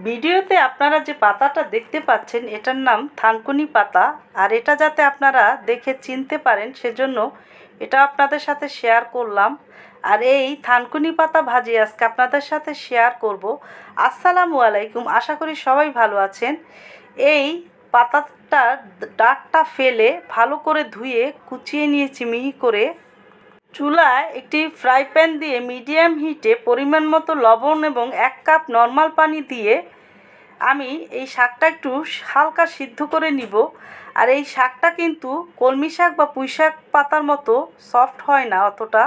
ভিডিওতে আপনারা যে পাতাটা দেখতে পাচ্ছেন এটার নাম থানকুনি পাতা। আর এটা যাতে আপনারা দেখে চিনতে পারেন সেজন্য এটা আপনাদের সাথে শেয়ার করলাম। আর এই থানকুনি পাতা ভাজি আজকে আপনাদের সাথে শেয়ার করব। আসসালামু আলাইকুম, আশা করি সবাই ভালো আছেন। এই পাতাটার ডাঁটটা ফেলে ভালো করে ধুয়ে কুচিয়ে নিয়েছি মিহি করে। চুলায় একটি ফ্রাই প্যান দিয়ে মিডিয়াম হিটে পরিমাণ মতো লবণ এবং 1 কাপ নর্মাল পানি দিয়ে আমি এই শাকটা একটু হালকা সিদ্ধ করে নিব। আর এই শাকটা কিন্তু কলমি শাক বা পুঁই শাক পাতার মতো সফট হয় না অতটা,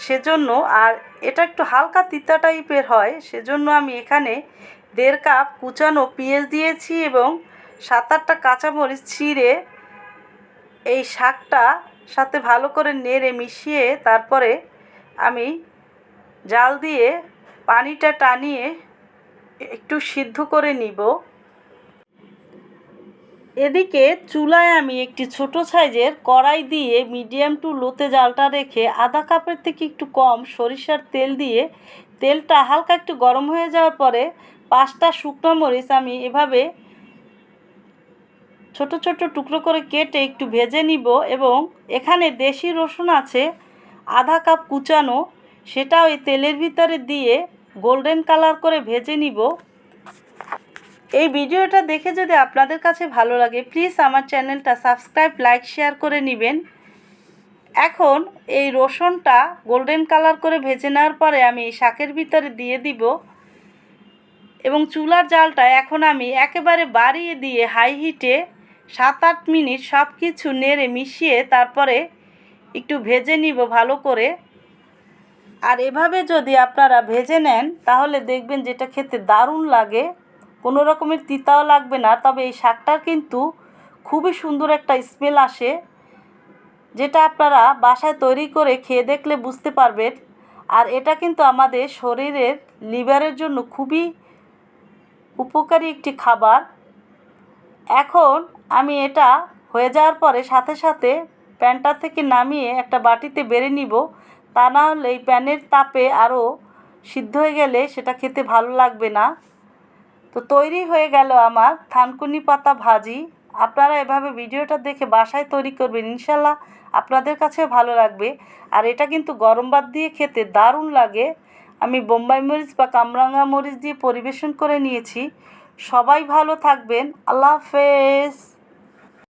সেজন্য। আর এটা একটু হালকা তিতা টাইপের হয়, সেজন্য আমি এখানে 1.5 কাপ কুচানো পেঁয়াজ দিয়েছি এবং 7-8টা কাঁচামরিচ ছিঁড়ে এই শাকটা সাথে ভালো করে নেড়ে মিশিয়ে তারপরে আমি জাল দিয়ে পানিটা টানিয়ে একটু সিদ্ধ করে নিব। এদিকে চুলায় আমি একটি ছোট সাইজের কড়াই দিয়ে মিডিয়াম টু লোতে জালটা রেখে আধা কাপের থেকে একটু কম সরিষার তেল দিয়ে তেলটা হালকা একটু গরম হয়ে যাওয়ার পরে 5টা শুকনো মরিচ আমি এভাবে ছোট ছোট টুকরো করে কেটে একটু ভেজে নিব। এবং এখানে দেশি রসুন আছে আধা কাপ কুচানো, সেটাও এই তেলের ভিতরে দিয়ে গোল্ডেন কালার করে ভেজে নিব। এই ভিডিওটা দেখে যদি আপনাদের কাছে ভালো লাগে প্লিজ আমার চ্যানেলটা সাবস্ক্রাইব, লাইক, শেয়ার করে নেবেন। এখন এই রসুনটা গোল্ডেন কালার করে ভেজে নেওয়ার পরে আমি এই শাকের ভিতরে দিয়ে দিব এবং চুলার জালটা এখন আমি একেবারে বাড়িয়ে দিয়ে হাই হিটে 7-8 মিনিট সব কিছু নেড়ে মিশিয়ে তারপরে একটু ভেজে নিব ভালো করে। আর এভাবে যদি আপনারা ভেজে নেন তাহলে দেখবেন যেটা খেতে দারুণ লাগে, কোনো রকমের তিতাও লাগবে না। তবে এই শাকটার কিন্তু খুবই সুন্দর একটা স্মেল আসে, যেটা আপনারা বাসায় তৈরি করে খেয়ে দেখলে বুঝতে পারবেন। আর এটা কিন্তু আমাদের শরীরের লিভারের জন্য খুবই উপকারী একটি খাবার। এখন আমি এটা হয়ে যাওয়ার পরে সাথে সাথে প্যানটা থেকে নামিয়ে একটা বাটিতে বেড়ে নিব, তা না হলে এই প্যানের তাপে আরও সিদ্ধ হয়ে গেলে সেটা খেতে ভালো লাগবে না। তো তৈরি হয়ে গেল আমার থানকুনি পাতা ভাজি। আপনারা এভাবে ভিডিওটা দেখে বাসায় তৈরি করবেন, ইনশাল্লাহ আপনাদের কাছে ভালো লাগবে। আর এটা কিন্তু গরম ভাত দিয়ে খেতে দারুণ লাগে। আমি বোম্বাই মরিচ বা কামরাঙা মরিচ দিয়ে পরিবেশন করে নিয়েছি। সবাই ভালো থাকবেন, আল্লাহ হাফেজ।